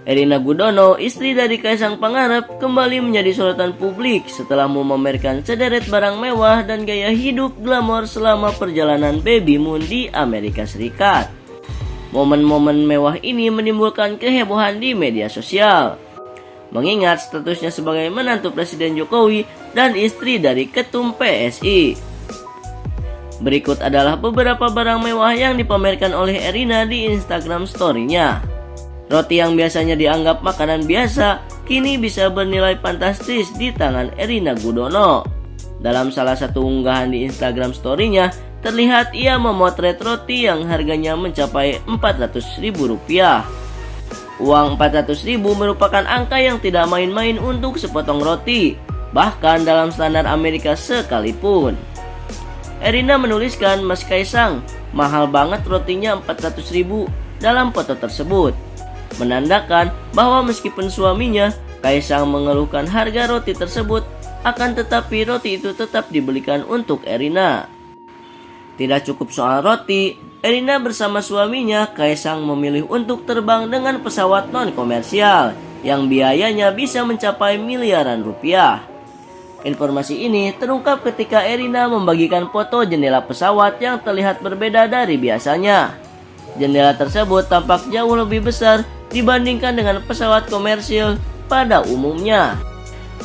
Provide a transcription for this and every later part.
Erina Gudono, istri dari Kaisang Pangarep, kembali menjadi sorotan publik setelah memamerkan sederet barang mewah dan gaya hidup glamor selama perjalanan baby moon di Amerika Serikat. Momen-momen mewah ini menimbulkan kehebohan di media sosial, mengingat statusnya sebagai menantu Presiden Jokowi dan istri dari Ketum PSI. Berikut adalah beberapa barang mewah yang dipamerkan oleh Erina di Instagram story-nya. Roti yang biasanya dianggap makanan biasa, kini bisa bernilai fantastis di tangan Erina Gudono. Dalam salah satu unggahan di Instagram story-nya, terlihat ia memotret roti yang harganya mencapai Rp400.000. Uang Rp400.000 merupakan angka yang tidak main-main untuk sepotong roti, bahkan dalam standar Amerika sekalipun. Erina menuliskan, "Mas Kaisang, mahal banget rotinya Rp400.000" dalam foto tersebut, menandakan bahwa meskipun suaminya, Kaisang, mengeluhkan harga roti tersebut, akan tetapi roti itu tetap dibelikan untuk Erina. Tidak cukup soal roti, Erina bersama suaminya, Kaisang, memilih untuk terbang dengan pesawat non-komersial yang biayanya bisa mencapai miliaran rupiah. Informasi ini terungkap ketika Erina membagikan foto jendela pesawat yang terlihat berbeda dari biasanya. Jendela tersebut tampak jauh lebih besar dibandingkan dengan pesawat komersil pada umumnya.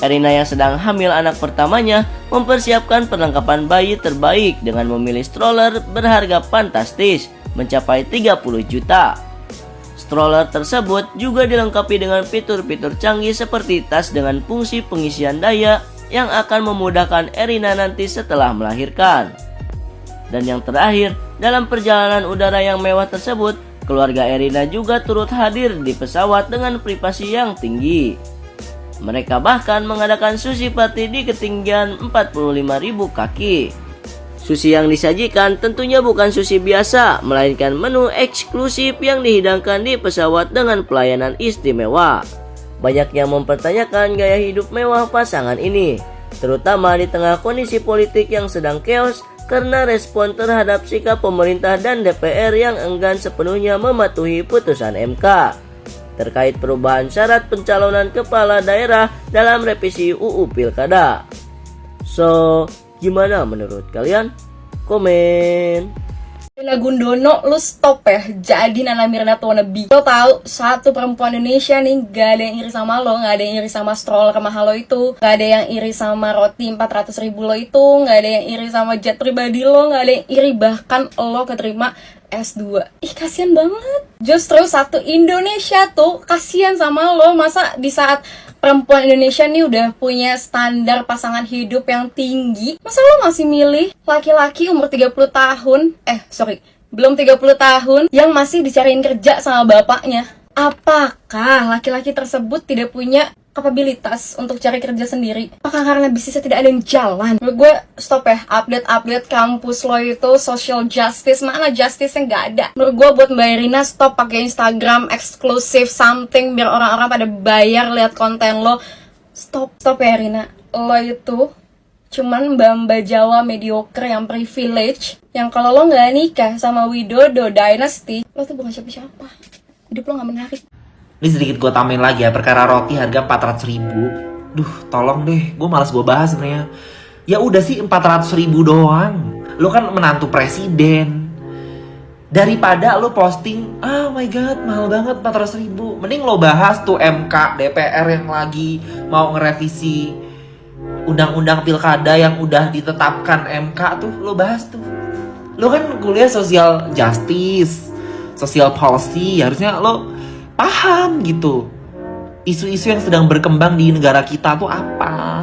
Erina yang sedang hamil anak pertamanya mempersiapkan perlengkapan bayi terbaik dengan memilih stroller berharga fantastis mencapai 30 juta. Stroller tersebut juga dilengkapi dengan fitur-fitur canggih seperti tas dengan fungsi pengisian daya yang akan memudahkan Erina nanti setelah melahirkan. Dan yang terakhir, dalam perjalanan udara yang mewah tersebut, keluarga Erina juga turut hadir di pesawat dengan privasi yang tinggi. Mereka bahkan mengadakan sushi party di ketinggian 45.000 kaki. Sushi yang disajikan tentunya bukan sushi biasa, melainkan menu eksklusif yang dihidangkan di pesawat dengan pelayanan istimewa. Banyak yang mempertanyakan gaya hidup mewah pasangan ini, terutama di tengah kondisi politik yang sedang chaos karena respon terhadap sikap pemerintah dan DPR yang enggan sepenuhnya mematuhi putusan MK terkait perubahan syarat pencalonan kepala daerah dalam revisi UU Pilkada. So, gimana menurut kalian? Komen. Erina Gudono, lu stop ya, jadi Nana Mirna wannabe. Lo tahu, satu perempuan Indonesia nih, gak ada yang iri sama lo, gak ada yang iri sama stroller mahal lo itu, gak ada yang iri sama roti 400.000 lo itu, gak ada yang iri sama jet pribadi lo, gak ada yang iri bahkan lo keterima S2. Ih, kasihan banget. Justru satu Indonesia tuh kasihan sama lo. Masa di saat perempuan Indonesia nih udah punya standar pasangan hidup yang tinggi, masa lo masih milih laki-laki umur 30 tahun, belum 30 tahun yang masih dicariin kerja sama bapaknya? Apakah laki-laki tersebut tidak punya kapabilitas untuk cari kerja sendiri? Apakah karena bisnisnya tidak ada yang jalan? Menurut gue, stop ya, update kampus lo itu social justice, mana justice-nya nggak ada. Menurut gue buat Mbak Erina, stop pakai Instagram eksklusif something biar orang-orang pada bayar lihat konten lo. Stop ya Erina, lo itu cuman mbak-mbak Jawa mediocre yang privilege, yang kalau lo nggak nikah sama Widodo Dynasty, lo tuh bukan siapa-siapa. Hidup lo nggak menarik. Ini sedikit gue tambahin lagi ya, perkara roti harga 400.000. Duh, tolong deh, gue malas gue bahas sebenarnya. Ya udah sih 400.000 doang. Lo kan menantu presiden. Daripada lo posting, oh my god, mahal banget 400.000. Mending lo bahas tuh MK, DPR yang lagi mau ngerevisi undang-undang pilkada yang udah ditetapkan MK tuh, lo bahas tuh. Lo kan kuliah social justice, social policy, harusnya lo paham gitu isu-isu yang sedang berkembang di negara kita tuh apa.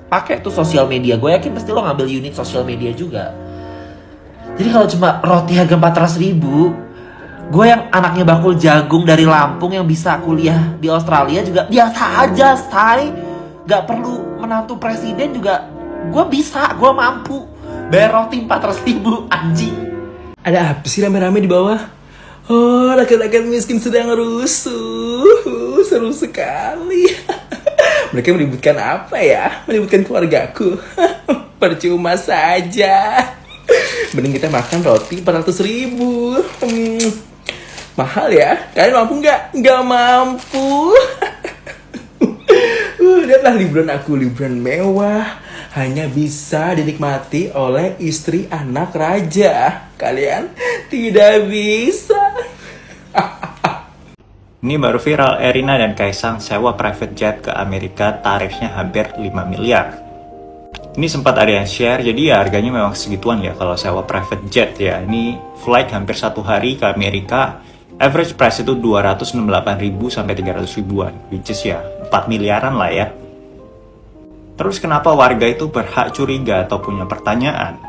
Pakai tuh sosial media, gue yakin pasti lo ngambil unit sosial media juga. Jadi kalau cuma roti harga 400.000, gue yang anaknya bakul jagung dari Lampung yang bisa kuliah di Australia juga biasa aja, say. Gak perlu menantu presiden juga gue bisa, gue mampu bayar roti 400.000, anjing. Ada apa sih rame-rame di bawah? Oh, laki-laki miskin sedang rusuh. Seru sekali. Mereka meributkan apa ya? Meributkan keluargaku. Percuma saja. Mending kita makan roti 400.000. Mahal ya? Kalian mampu nggak? Nggak mampu. Lihatlah liburan aku, liburan mewah. Hanya bisa dinikmati oleh istri anak raja. Kalian tidak bisa. Ini baru viral, Erina dan Kaisang sewa private jet ke Amerika, tarifnya hampir 5 miliar. Ini sempat ada yang share, jadi ya harganya memang segituan ya kalau sewa private jet ya. Ini flight hampir 1 hari ke Amerika, average price itu 268.000 sampai 300 ribuan, which is ya 4 miliaran lah ya. Terus kenapa warga itu berhak curiga atau punya pertanyaan?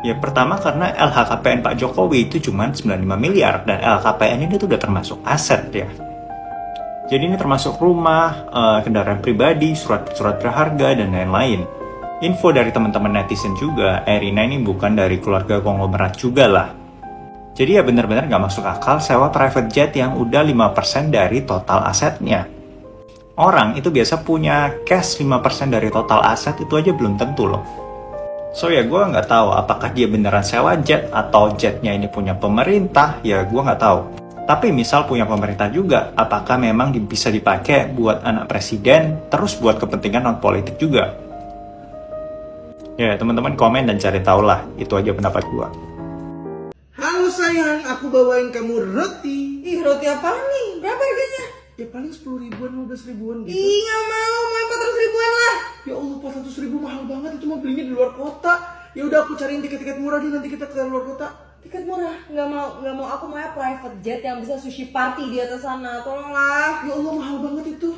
Ya pertama karena LHKPN Pak Jokowi itu cuma 95 miliar dan LHKPN ini tuh udah termasuk aset ya. Jadi ini termasuk rumah, kendaraan pribadi, surat-surat berharga dan lain-lain. Info dari teman-teman netizen juga, Erina ini bukan dari keluarga konglomerat juga lah. Jadi ya benar-benar nggak masuk akal sewa private jet yang udah 5% dari total asetnya. Orang itu biasa punya cash 5% dari total aset itu aja belum tentu loh. So ya gue nggak tahu apakah dia beneran sewa jet atau jetnya ini punya pemerintah, ya gue nggak tahu. Tapi misal punya pemerintah juga, apakah memang bisa dipakai buat anak presiden, terus buat kepentingan non politik juga? Ya teman-teman komen dan cari tahu lah, itu aja pendapat gue. Halo sayang, aku bawain kamu roti. Ih, roti apa nih? Berapa harganya? Ya paling 10 ribuan, 15 ribuan gitu. Ih, gak mau 400 ribuan lah. Ya Allah, 400 ribu mahal banget, itu mau belinya di luar kota. Ya udah aku cariin tiket-tiket murah deh, nanti kita ke luar kota. Tiket murah? Gak mau. Aku maunya private jet yang bisa sushi party di atas sana. Tolonglah. Ya Allah, mahal banget itu.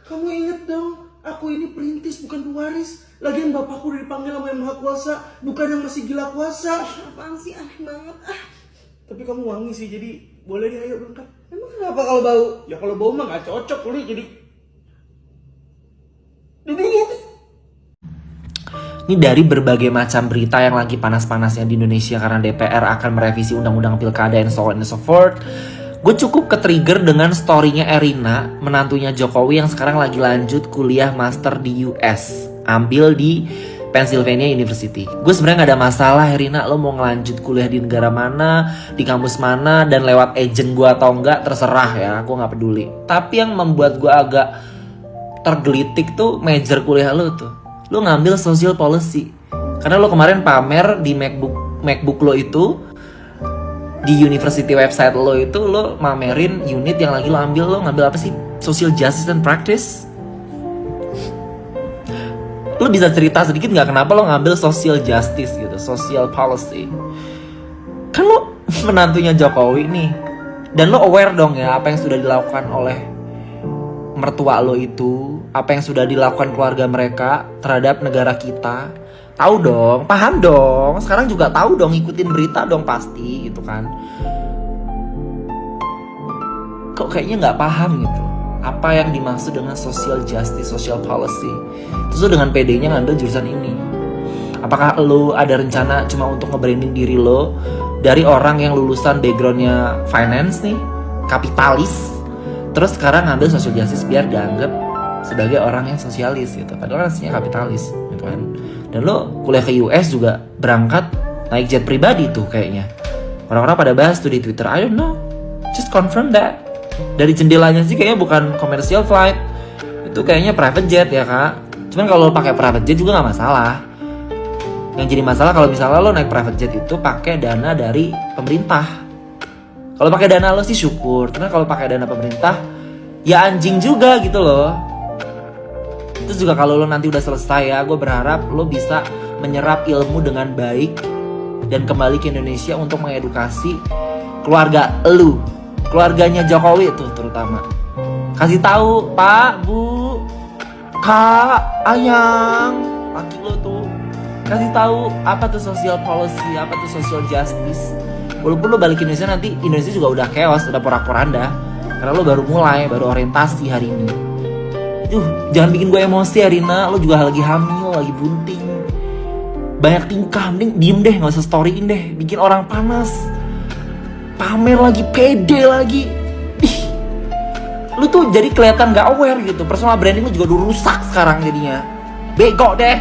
Kamu inget dong, aku ini perintis bukan pewaris. Lagian bapakku udah dipanggil sama yang maha kuasa, bukan yang masih gila kuasa. Apaan sih, aneh banget. Tapi kamu wangi sih, jadi boleh deh, ayo berangkat. Emang kenapa kalau bau? Ya kalau bau mah gak cocok, lu jadi. Ini dari berbagai macam berita yang lagi panas-panasnya di Indonesia karena DPR akan merevisi undang-undang pilkada and so on and so forth. Gue cukup ke-trigger dengan story-nya Erina, menantunya Jokowi yang sekarang lagi lanjut kuliah master di US. Ambil di Pennsylvania University. Gue sebenarnya gak ada masalah, Erina, lo mau ngelanjut kuliah di negara mana, di kampus mana, dan lewat agent gue atau enggak, terserah ya, gue gak peduli. Tapi yang membuat gue agak tergelitik tuh major kuliah lo tuh. Lo ngambil social policy. Karena lo kemarin pamer di MacBook lo itu, di university website lo itu, lo mamerin unit yang lagi lo ambil. Lo ngambil apa sih? Social Justice and Practice. Lo bisa cerita sedikit nggak kenapa lo ngambil social justice gitu, social policy? Kan lo menantunya Jokowi nih, dan lo aware dong ya apa yang sudah dilakukan oleh mertua lo itu, apa yang sudah dilakukan keluarga mereka terhadap negara kita. Tahu dong, paham dong. Sekarang juga tahu dong, ikutin berita dong pasti gitu kan. Kok kayaknya nggak paham gitu apa yang dimaksud dengan social justice, social policy. Terus lo dengan PD-nya ngambil jurusan ini. Apakah lo ada rencana cuma untuk nge-branding diri lo dari orang yang lulusan backgroundnya finance nih, kapitalis, terus sekarang ngambil social justice biar dianggap sebagai orang yang sosialis gitu, padahal aslinya kapitalis gitu kan. Dan lo kuliah ke US juga berangkat naik jet pribadi tuh kayaknya. Orang-orang pada bahas tuh di Twitter, I don't know, just confirm that. Dari jendelanya sih kayaknya bukan commercial flight, itu kayaknya private jet ya kak. Cuman kalau lo pakai private jet juga nggak masalah. Yang jadi masalah kalau misalnya lo naik private jet itu pakai dana dari pemerintah. Kalau pakai dana lo sih syukur, karena kalau pakai dana pemerintah ya anjing juga gitu loh. Terus juga kalau lo nanti udah selesai ya, gue berharap lo bisa menyerap ilmu dengan baik dan kembali ke Indonesia untuk mengedukasi keluarga lo. Keluarganya Jokowi itu terutama. Kasih tahu Pak, Bu, Kak, Ayang, laki lo tuh. Kasih tahu apa tuh social policy, apa tuh social justice. Walaupun lo balik ke Indonesia nanti, Indonesia juga udah chaos, udah porak-poranda. Karena lo baru mulai, baru orientasi hari ini. Jangan bikin gue emosi Erina, lo juga lagi hamil, lagi bunting. Banyak tingkah, mending diem deh, gak usah storyin deh. Bikin orang panas. Pamer lagi, pede lagi. Lu tuh jadi kelihatan gak aware gitu. Personal branding lu juga udah rusak sekarang jadinya. Bego deh.